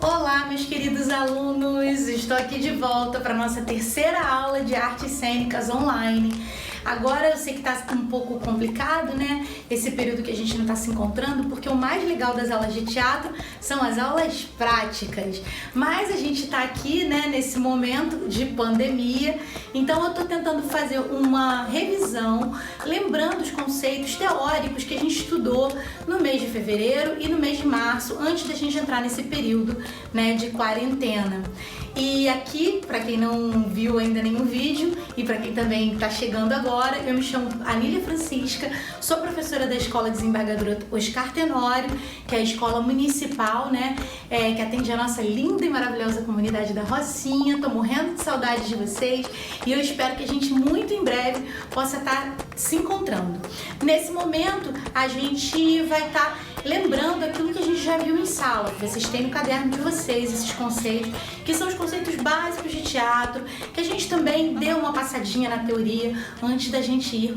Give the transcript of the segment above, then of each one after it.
Olá, meus queridos alunos! Estou aqui de volta para a nossa terceira aula de artes cênicas online. Agora eu sei que está um pouco complicado, né? Esse período que a gente não está se encontrando, porque o mais legal das aulas de teatro são as aulas práticas. Mas a gente está aqui, né, nesse momento de pandemia, então eu estou tentando fazer uma revisão, lembrando os conceitos teóricos que a gente estudou no mês de fevereiro e no mês de março, antes da gente entrar nesse período, né, de quarentena. E aqui, para quem não viu ainda nenhum vídeo e para quem também está chegando agora, eu me chamo Anília Francisca, sou professora da Escola Desembargadora Oscar Tenório, que é a escola municipal, né, que atende a nossa linda e maravilhosa comunidade da Rocinha. Tô morrendo de saudade de vocês e eu espero que a gente muito em breve possa estar se encontrando. Nesse momento, a gente vai estar lembrando aquilo que a gente já viu em sala. Vocês têm no caderno de vocês esses conceitos, que são os conceitos básicos de teatro, que a gente também deu uma passadinha na teoria antes da gente ir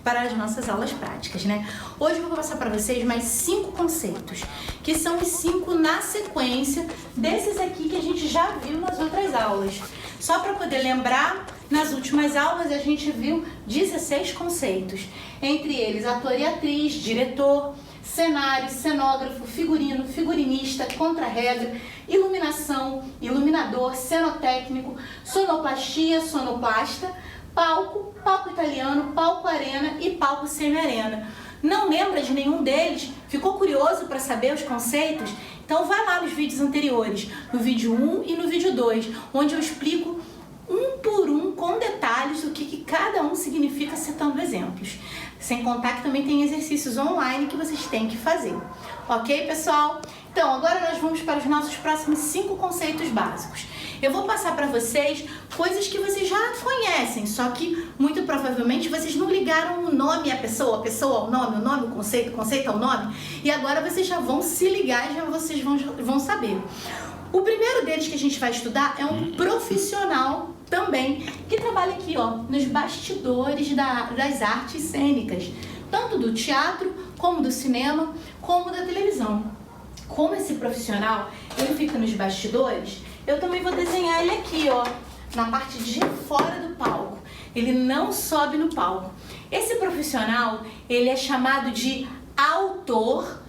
para as nossas aulas práticas, né? Hoje eu vou passar para vocês mais 5 conceitos, que são os 5 na sequência desses aqui que a gente já viu nas outras aulas. Só para poder lembrar, nas últimas aulas a gente viu 16 conceitos, entre eles ator e atriz, diretor, cenário, cenógrafo, figurino, figurinista, contra-regra, iluminação, iluminador, cenotécnico, sonoplastia, sonoplasta, palco, palco italiano, palco arena e palco semi-arena. Não lembra de nenhum deles? Ficou curioso para saber os conceitos? Então vai lá nos vídeos anteriores, no vídeo 1 e no vídeo 2, onde eu explico um por um, com detalhes, o que cada um significa, citando exemplos. Sem contar que também tem exercícios online que vocês têm que fazer. Ok, pessoal? Então, agora nós vamos para os nossos próximos 5 conceitos básicos. Eu vou passar para vocês coisas que vocês já conhecem, só que muito provavelmente vocês não ligaram o nome à pessoa, a pessoa ao nome, o nome, o conceito ao nome, e agora vocês já vão se ligar e já vocês vão saber. O primeiro deles que a gente vai estudar é um profissional também, que trabalha aqui, ó, nos bastidores das artes cênicas, tanto do teatro, como do cinema, como da televisão. Como esse profissional, ele fica nos bastidores, eu também vou desenhar ele aqui, ó, na parte de fora do palco. Ele não sobe no palco. Esse profissional, ele é chamado de autor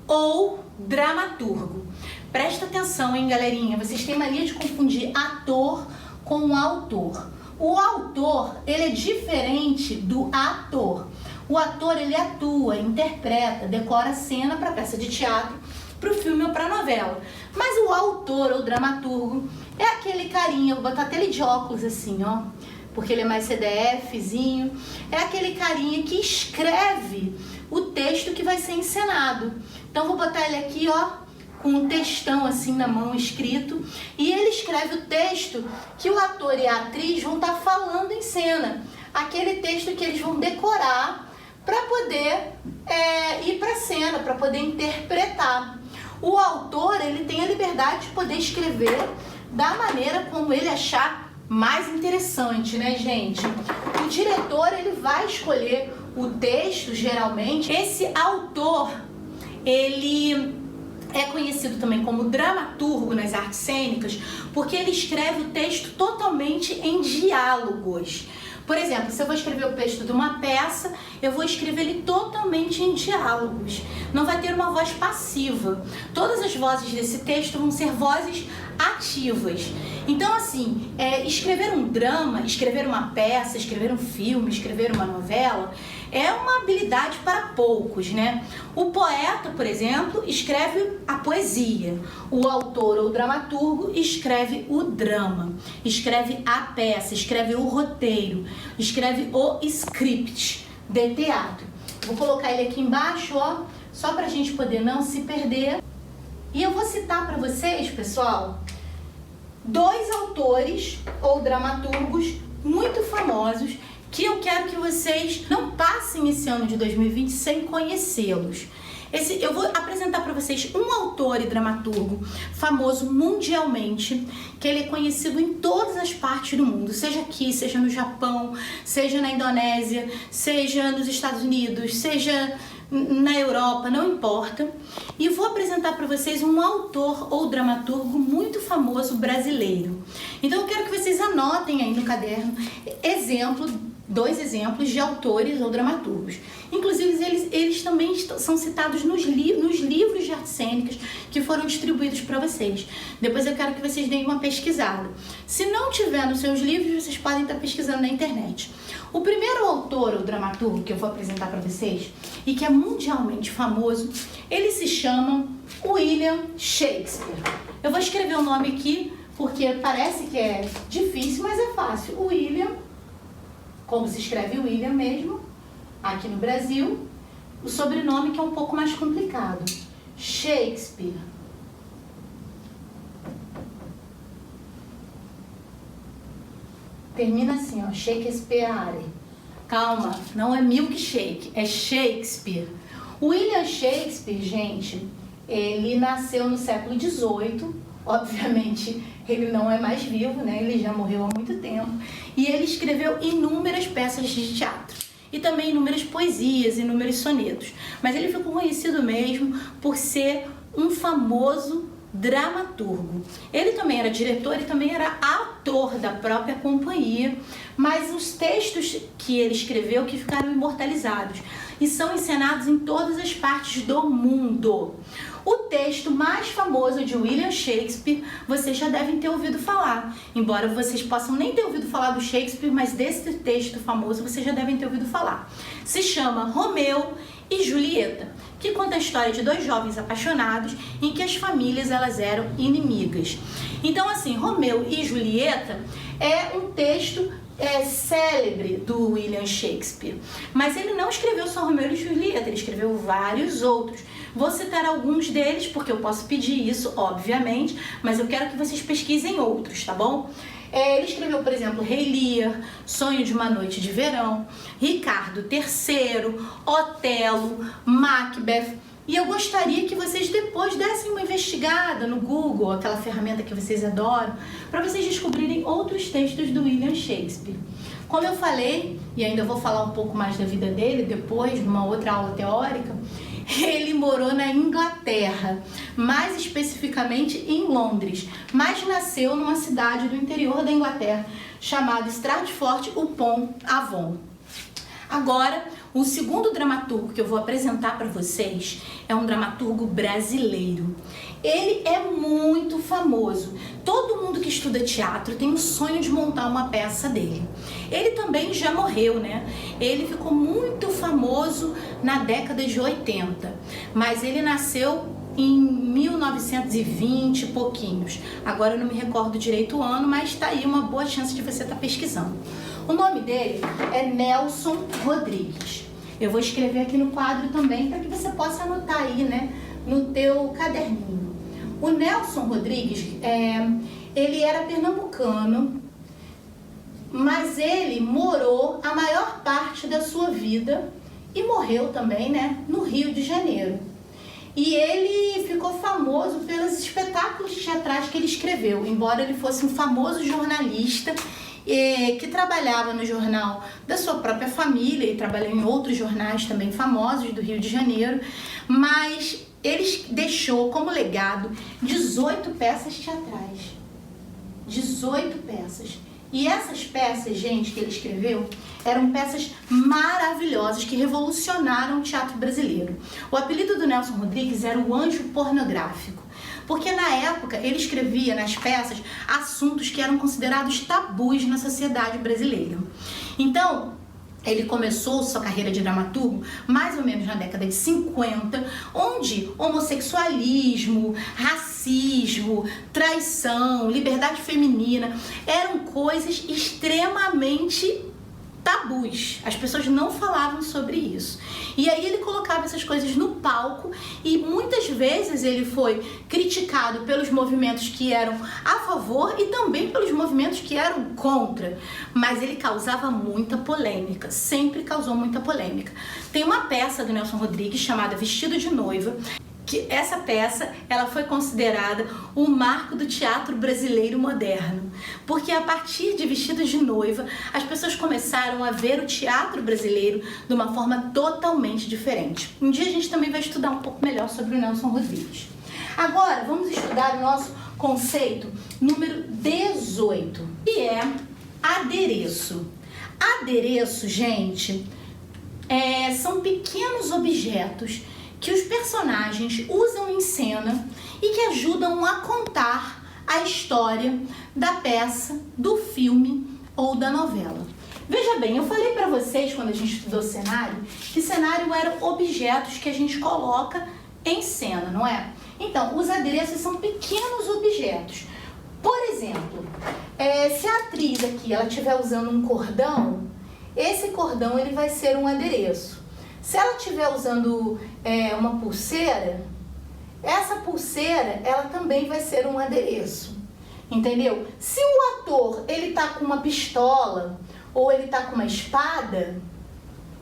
ou dramaturgo. Presta atenção, hein, galerinha? Vocês têm mania de confundir ator com autor. O autor, ele é diferente do ator. O ator, ele atua, interpreta, decora a cena para peça de teatro, para o filme ou para a novela. Mas o autor ou dramaturgo é aquele carinha, vou botar até ele de óculos assim, ó, porque ele é mais CDFzinho. É aquele carinha que escreve o texto que vai ser encenado. Então vou botar ele aqui, ó, com um textão assim na mão escrito, e ele escreve o texto que o ator e a atriz vão estar falando em cena. Aquele texto que eles vão decorar para poder ir para a cena, para poder interpretar. O autor, ele tem a liberdade de poder escrever da maneira como ele achar mais interessante, né, gente? O diretor, ele vai escolher o texto, geralmente. Esse autor, ele é conhecido também como dramaturgo nas artes cênicas, porque ele escreve o texto totalmente em diálogos. Por exemplo, se eu vou escrever o texto de uma peça, eu vou escrever ele totalmente em diálogos. Não vai ter uma voz passiva. Todas as vozes desse texto vão ser vozes ativas. Então, assim, escrever um drama, escrever uma peça, escrever um filme, escrever uma novela, é uma habilidade para poucos, né? O poeta, por exemplo, escreve a poesia. O autor ou dramaturgo escreve o drama, escreve a peça, escreve o roteiro, escreve o script de teatro. Vou colocar ele aqui embaixo, ó, só pra gente poder não se perder. E eu vou citar para vocês, pessoal, 2 autores ou dramaturgos muito famosos que eu quero que vocês não passem esse ano de 2020 sem conhecê-los. Eu vou apresentar para vocês um autor e dramaturgo famoso mundialmente, que ele é conhecido em todas as partes do mundo, seja aqui, seja no Japão, seja na Indonésia, seja nos Estados Unidos, seja na Europa, não importa. E vou apresentar para vocês um autor ou dramaturgo muito famoso brasileiro. Então eu quero que vocês anotem aí no caderno dois exemplos de autores ou dramaturgos. Inclusive, eles também são citados nos livros de artes cênicas que foram distribuídos para vocês. Depois eu quero que vocês deem uma pesquisada. Se não tiver nos seus livros, vocês podem estar pesquisando na internet. O primeiro autor ou dramaturgo que eu vou apresentar para vocês, e que é mundialmente famoso, ele se chama William Shakespeare. Eu vou escrever o nome aqui, porque parece que é difícil, mas é fácil. William, como se escreve William mesmo, aqui no Brasil. O sobrenome que é um pouco mais complicado. Shakespeare. Termina assim, ó, Shakespeare. Calma, não é milkshake, é Shakespeare. William Shakespeare, gente, ele nasceu no século XVIII. Obviamente, ele não é mais vivo, né? Ele já morreu há muito tempo. E ele escreveu inúmeras peças de teatro. E também inúmeras poesias, inúmeros sonetos. Mas ele ficou conhecido mesmo por ser um famoso dramaturgo. Ele também era diretor e também era ator da própria companhia, mas os textos que ele escreveu que ficaram imortalizados e são encenados em todas as partes do mundo. O texto mais famoso de William Shakespeare, vocês já devem ter ouvido falar. Embora vocês possam nem ter ouvido falar do Shakespeare, mas desse texto famoso vocês já devem ter ouvido falar. Se chama Romeu e Julieta, que conta a história de dois jovens apaixonados em que as famílias elas eram inimigas. Então, assim, Romeu e Julieta é um texto célebre do William Shakespeare. Mas ele não escreveu só Romeu e Julieta, ele escreveu vários outros. Vou citar alguns deles, porque eu posso pedir isso, obviamente, mas eu quero que vocês pesquisem outros, tá bom? Ele escreveu, por exemplo, Rei Lear, Sonho de uma Noite de Verão, Ricardo III, Otelo, Macbeth. E eu gostaria que vocês depois dessem uma investigada no Google, aquela ferramenta que vocês adoram, para vocês descobrirem outros textos do William Shakespeare. Como eu falei, e ainda vou falar um pouco mais da vida dele depois, numa outra aula teórica, ele morou na Inglaterra, mais especificamente em Londres, mas nasceu numa cidade do interior da Inglaterra, chamada Stratford-upon-Avon. Agora, o segundo dramaturgo que eu vou apresentar para vocês é um dramaturgo brasileiro. Ele é muito famoso. Todo mundo que estuda teatro tem um sonho de montar uma peça dele. Ele também já morreu, né? Ele ficou muito famoso na década de 80, mas ele nasceu em 1920 e pouquinhos. Agora eu não me recordo direito o ano, mas tá aí uma boa chance de você estar pesquisando. O nome dele é Nelson Rodrigues. Eu vou escrever aqui no quadro também para que você possa anotar aí, né, no teu caderninho. O Nelson Rodrigues, ele era pernambucano, mas ele morou a maior parte da sua vida e morreu também, né, no Rio de Janeiro. E ele ficou famoso pelos espetáculos teatrais que ele escreveu, embora ele fosse um famoso jornalista que trabalhava no jornal da sua própria família e trabalhou em outros jornais também famosos do Rio de Janeiro, mas ele deixou como legado 18 peças teatrais. 18 peças. E essas peças, gente, que ele escreveu, eram peças maravilhosas que revolucionaram o teatro brasileiro. O apelido do Nelson Rodrigues era o Anjo Pornográfico, porque na época ele escrevia nas peças assuntos que eram considerados tabus na sociedade brasileira. Então, ele começou sua carreira de dramaturgo mais ou menos na década de 50, onde homossexualismo, racismo, traição, liberdade feminina eram coisas extremamente tabus. As pessoas não falavam sobre isso. E aí ele colocava essas coisas no palco e muitas vezes ele foi criticado pelos movimentos que eram a favor e também pelos movimentos que eram contra. Mas ele causava muita polêmica, sempre causou muita polêmica. Tem uma peça do Nelson Rodrigues chamada Vestido de Noiva. que essa peça ela foi considerada o marco do teatro brasileiro moderno, porque a partir de Vestidos de Noiva, as pessoas começaram a ver o teatro brasileiro de uma forma totalmente diferente. Um dia a gente também vai estudar um pouco melhor sobre o Nelson Rodrigues. Agora, vamos estudar o nosso conceito número 18, que é adereço. Adereço, gente, são pequenos objetos que os personagens usam em cena e que ajudam a contar a história da peça, do filme ou da novela. Veja bem, eu falei para vocês quando a gente estudou cenário, que cenário eram objetos que a gente coloca em cena, não é? Então, os adereços são pequenos objetos. Por exemplo, se a atriz aqui ela estiver usando um cordão, esse cordão ele vai ser um adereço. Se ela estiver usando uma pulseira, essa pulseira ela também vai ser um adereço, entendeu? Se o ator ele tá com uma pistola ou ele tá com uma espada,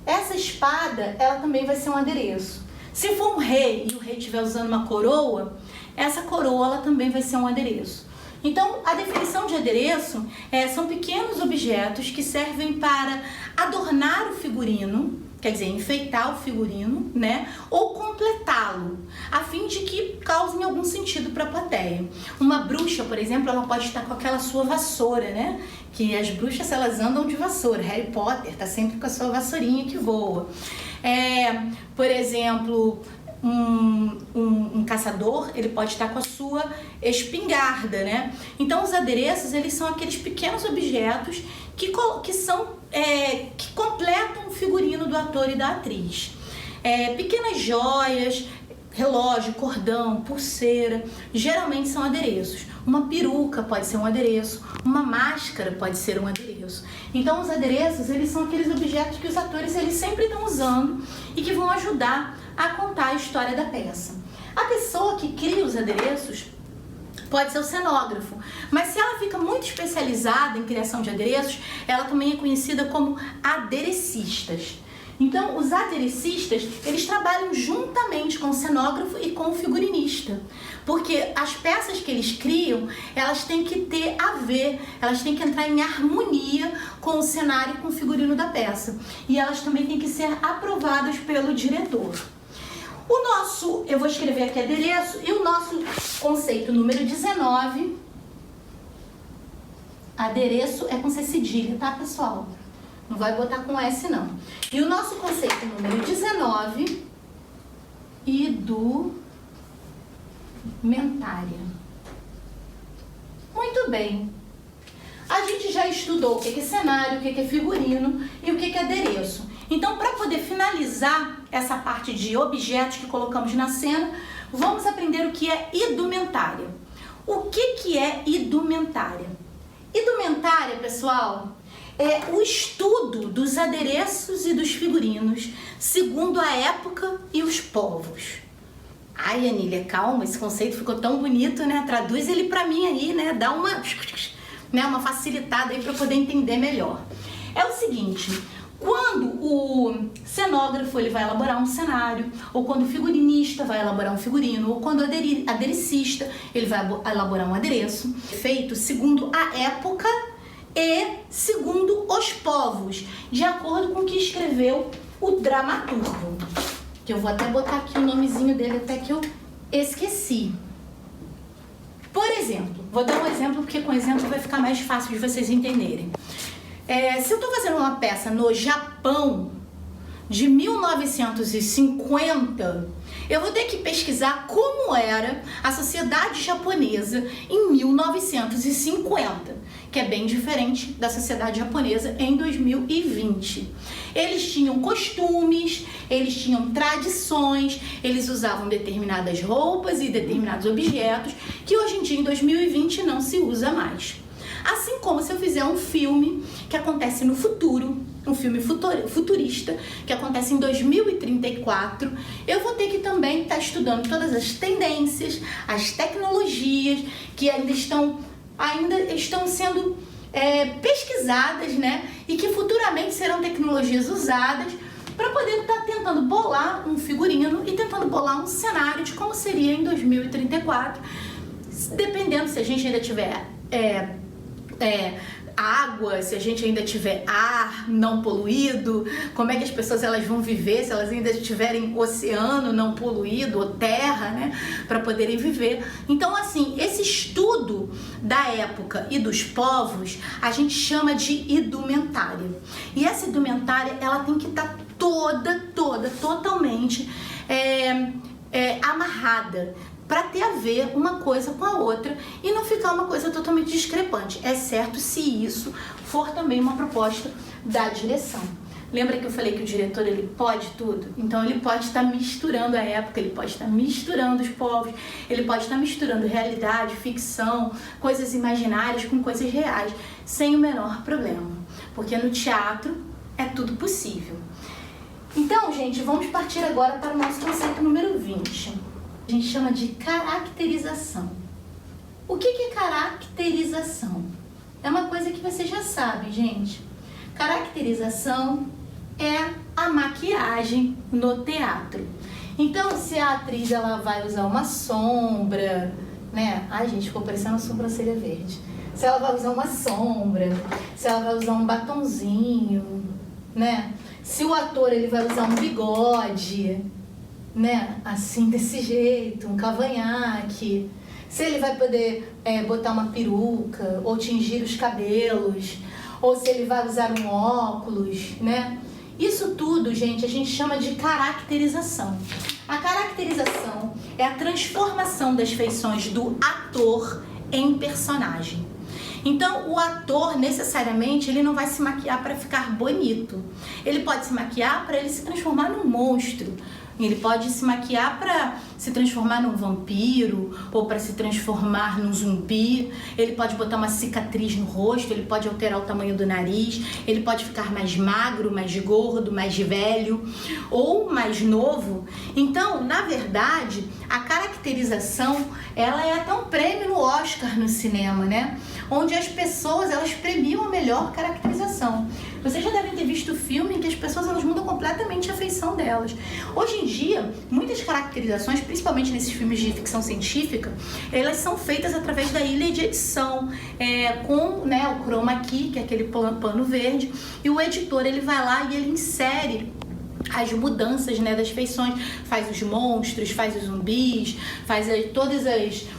essa espada ela também vai ser um adereço. Se for um rei e o rei estiver usando uma coroa, essa coroa ela também vai ser um adereço. Então, a definição de adereço são pequenos objetos que servem para adornar o figurino, quer dizer, enfeitar o figurino, né? Ou completá-lo, a fim de que causem algum sentido para a plateia. Uma bruxa, por exemplo, ela pode estar com aquela sua vassoura, né? Que as bruxas, elas andam de vassoura. Harry Potter tá sempre com a sua vassourinha que voa. Por exemplo, um caçador, ele pode estar com a sua espingarda, né? Então, os adereços, eles são aqueles pequenos objetos que completam o figurino do ator e da atriz. Pequenas joias, relógio, cordão, pulseira, geralmente são adereços. Uma peruca pode ser um adereço, uma máscara pode ser um adereço. Então, os adereços, eles são aqueles objetos que os atores eles sempre estão usando e que vão ajudar a contar a história da peça. A pessoa que cria os adereços pode ser o cenógrafo, mas se ela fica muito especializada em criação de adereços, ela também é conhecida como aderecistas. Então, os aderecistas, eles trabalham juntamente com o cenógrafo e com o figurinista, porque as peças que eles criam, elas têm que ter a ver, elas têm que entrar em harmonia com o cenário e com o figurino da peça, e elas também têm que ser aprovadas pelo diretor. Eu vou escrever aqui adereço, e o nosso conceito número 19, adereço é com C cedilha, tá, pessoal? Não vai botar com S, não. E o nosso conceito número 19, indumentária. Muito bem. A gente já estudou o que é cenário, o que é figurino e o que é adereço. Então, para poder finalizar essa parte de objetos que colocamos na cena, vamos aprender o que é indumentária. O que é indumentária? Indumentária, pessoal, é o estudo dos adereços e dos figurinos segundo a época e os povos. Ai, Anília, calma, esse conceito ficou tão bonito, né? Traduz ele para mim aí, né? Dá uma facilitada aí para eu poder entender melhor. É o seguinte, quando o cenógrafo ele vai elaborar um cenário, ou quando o figurinista vai elaborar um figurino, ou quando o aderecista ele vai elaborar um adereço, feito segundo a época e segundo os povos, de acordo com o que escreveu o dramaturgo. Que eu vou até botar aqui o nomezinho dele, até que eu esqueci. Por exemplo, vou dar um exemplo, porque com exemplo vai ficar mais fácil de vocês entenderem. Se eu estou fazendo uma peça no Japão de 1950, eu vou ter que pesquisar como era a sociedade japonesa em 1950, que é bem diferente da sociedade japonesa em 2020. Eles tinham costumes, eles tinham tradições, eles usavam determinadas roupas e determinados objetos que hoje em dia, em 2020, não se usa mais. Assim como se eu fizer um filme que acontece no futuro, um filme futurista, que acontece em 2034, eu vou ter que também estar estudando todas as tendências, as tecnologias que ainda estão sendo pesquisadas, né? E que futuramente serão tecnologias usadas para poder estar tentando bolar um figurino e tentando bolar um cenário de como seria em 2034, dependendo se a gente ainda tiver água, se a gente ainda tiver ar não poluído, como é que as pessoas elas vão viver, se elas ainda tiverem oceano não poluído ou terra, né, para poderem viver. Então, assim, esse estudo da época e dos povos, a gente chama de indumentária. E essa indumentária, ela tem que estar totalmente amarrada, para ter a ver uma coisa com a outra e não ficar uma coisa totalmente discrepante, exceto se isso for também uma proposta da direção. Lembra que eu falei que o diretor ele pode tudo? Então ele pode estar misturando a época, ele pode estar misturando os povos, ele pode estar misturando realidade, ficção, coisas imaginárias com coisas reais, sem o menor problema, porque no teatro é tudo possível. Então, gente, vamos partir agora para o nosso conceito número 20. A gente chama de caracterização. O que é caracterização? É uma coisa que você já sabe, gente. Caracterização é a maquiagem no teatro. Então, se a atriz ela vai usar uma sombra, né? Ai, gente, ficou parecendo uma sobrancelha verde. Se ela vai usar uma sombra, se ela vai usar um batonzinho, né? Se o ator ele vai usar um bigode, né, assim, desse jeito, um cavanhaque, se ele vai poder botar uma peruca, ou tingir os cabelos, ou se ele vai usar um óculos, né? Isso tudo, gente, a gente chama de caracterização. A caracterização é a transformação das feições do ator em personagem. Então, o ator, necessariamente, ele não vai se maquiar para ficar bonito. Ele pode se maquiar para ele se transformar num monstro. Ele pode se maquiar para se transformar num vampiro ou para se transformar num zumbi. Ele pode botar uma cicatriz no rosto, ele pode alterar o tamanho do nariz, ele pode ficar mais magro, mais gordo, mais velho ou mais novo. Então, na verdade, a caracterização, ela é até um prêmio no Oscar no cinema, né? Onde as pessoas, elas premiam a melhor caracterização. Vocês já devem ter visto o filme em que as pessoas elas mudam completamente a feição delas. Hoje em dia, muitas caracterizações, principalmente nesses filmes de ficção científica, elas são feitas através da ilha de edição, com, né, o chroma key, que é aquele pano verde, e o editor ele vai lá e ele insere as mudanças, né, das feições, faz os monstros, faz os zumbis, faz todos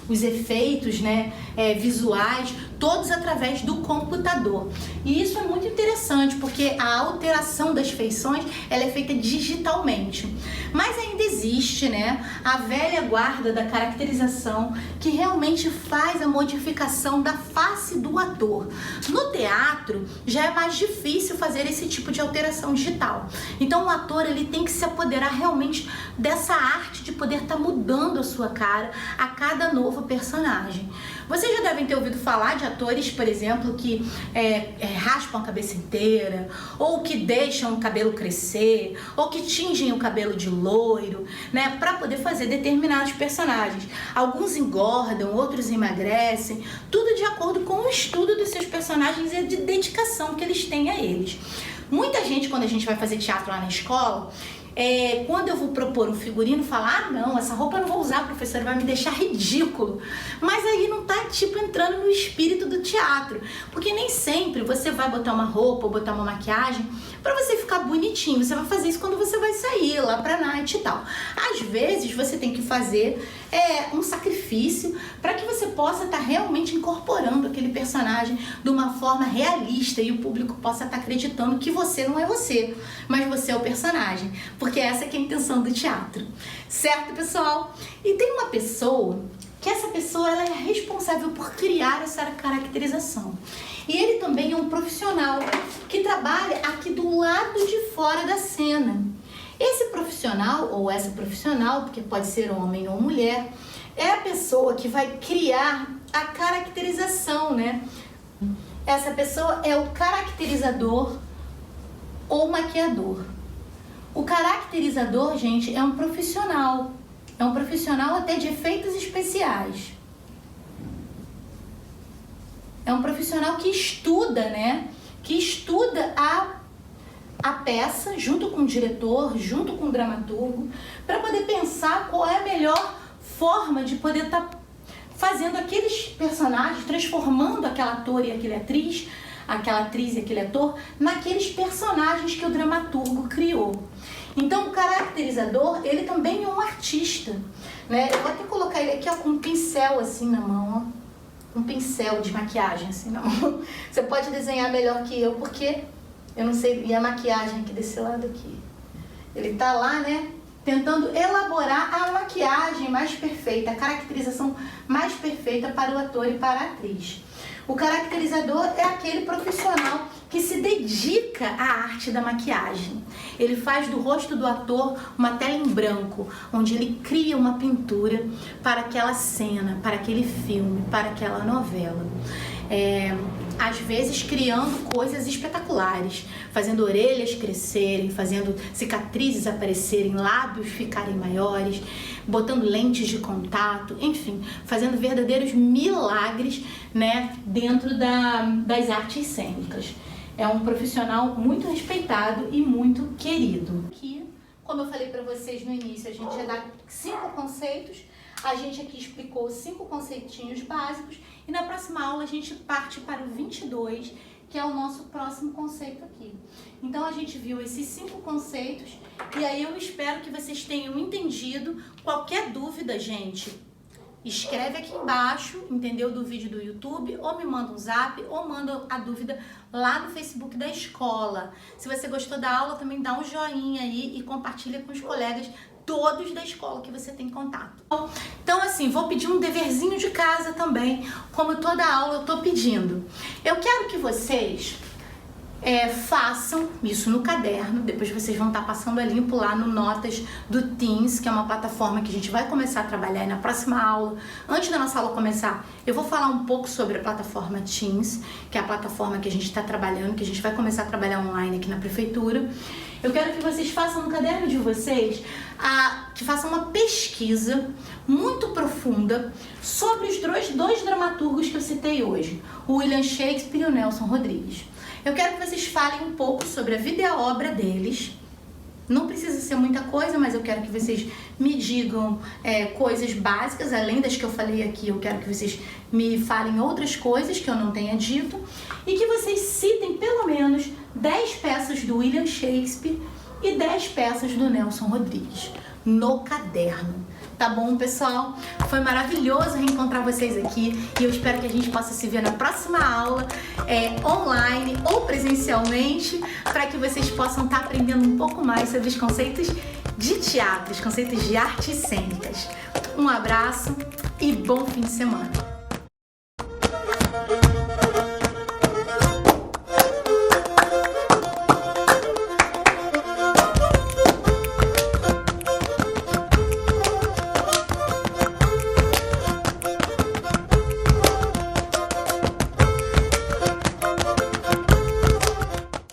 os efeitos, né, visuais, todos através do computador. E isso é muito interessante, porque a alteração das feições, ela é feita digitalmente. Mas ainda existe, né, a velha guarda da caracterização, que realmente faz a modificação da face do ator. No teatro, já é mais difícil fazer esse tipo de alteração digital. Então, o ator ele tem que se apoderar realmente dessa arte de poder estar mudando a sua cara a cada novo personagem. Vocês já devem ter ouvido falar de atores, por exemplo, que raspam a cabeça inteira, ou que deixam o cabelo crescer, ou que tingem o cabelo de loiro, né, para poder fazer determinados personagens. Alguns engordam, outros emagrecem, tudo de acordo com o estudo dos seus personagens e a dedicação que eles têm a eles. Muita gente, quando a gente vai fazer teatro lá na escola, quando eu vou propor um figurino, fala: ah, não, essa roupa eu não vou usar, professora, vai me deixar ridículo. Mas aí não tá, tipo, entrando no espírito do teatro. Porque nem sempre você vai botar uma roupa ou botar uma maquiagem pra você ficar bonitinho. Você vai fazer isso quando você vai sair lá pra night e tal. Às vezes, você tem que fazer um sacrifício para que você possa estar realmente incorporando aquele personagem de uma forma realista e o público possa estar acreditando que você não é você, mas você é o personagem. Porque essa que é a intenção do teatro. Certo, pessoal? E tem uma pessoa que essa pessoa ela é responsável por criar essa caracterização. E ele também é um profissional que trabalha aqui do lado de fora da cena. Esse profissional, ou essa profissional, porque pode ser homem ou mulher, é a pessoa que vai criar a caracterização, né? Essa pessoa é o caracterizador ou maquiador. O caracterizador, gente, é um profissional. É um profissional até de efeitos especiais. É um profissional que estuda, né? Que estuda a peça junto com o diretor, junto com o dramaturgo, para poder pensar qual é a melhor forma de poder estar fazendo aqueles personagens, transformando aquela ator e aquela atriz e aquele ator, naqueles personagens que o dramaturgo criou. Então, o caracterizador, ele também é um artista, né? Eu vou até colocar ele aqui, ó, com um pincel assim na mão, ó. Um pincel de maquiagem assim na mão. Você pode desenhar melhor que eu, porque eu não sei, e a maquiagem aqui desse lado aqui. Ele tá lá, né, tentando elaborar a maquiagem mais perfeita, a caracterização mais perfeita para o ator e para a atriz. O caracterizador é aquele profissional que se dedica à arte da maquiagem. Ele faz do rosto do ator uma tela em branco, onde ele cria uma pintura para aquela cena, para aquele filme, para aquela novela. Às vezes criando coisas espetaculares, fazendo orelhas crescerem, fazendo cicatrizes aparecerem, lábios ficarem maiores, botando lentes de contato, enfim, fazendo verdadeiros milagres, né, dentro das artes cênicas. É um profissional muito respeitado e muito querido. Aqui, como eu falei para vocês no início, a gente já dá 5 conceitos. A gente aqui explicou 5 conceitinhos básicos e na próxima aula a gente parte para o 22, que é o nosso próximo conceito aqui. Então a gente viu esses 5 conceitos e aí eu espero que vocês tenham entendido. Qualquer dúvida, gente, escreve aqui embaixo, entendeu, do vídeo do YouTube, ou me manda um zap, ou manda a dúvida lá no Facebook da escola. Se você gostou da aula, também dá um joinha aí e compartilha com os colegas todos da escola que você tem contato. Então, assim, vou pedir um deverzinho de casa também, como toda aula eu tô pedindo. Eu quero que vocês façam isso no caderno, depois vocês vão estar passando a limpo lá no Notas do Teams, que é uma plataforma que a gente vai começar a trabalhar. E na próxima aula, antes da nossa aula começar, eu vou falar um pouco sobre a plataforma Teams, que é a plataforma que a gente está trabalhando, que a gente vai começar a trabalhar online aqui na prefeitura. Eu quero que vocês façam no caderno de vocês, que façam uma pesquisa muito profunda sobre os dois dramaturgos que eu citei hoje, o William Shakespeare e o Nelson Rodrigues. Eu quero que vocês falem um pouco sobre a vida e a obra deles. Não precisa ser muita coisa, mas eu quero que vocês me digam coisas básicas, além das que eu falei aqui. Eu quero que vocês me falem outras coisas que eu não tenha dito e que vocês citem pelo menos 10 peças do William Shakespeare e 10 peças do Nelson Rodrigues no caderno. Tá bom, pessoal? Foi maravilhoso reencontrar vocês aqui e eu espero que a gente possa se ver na próxima aula, online ou presencialmente, para que vocês possam estar aprendendo um pouco mais sobre os conceitos de teatro, os conceitos de artes cênicas. Um abraço e bom fim de semana!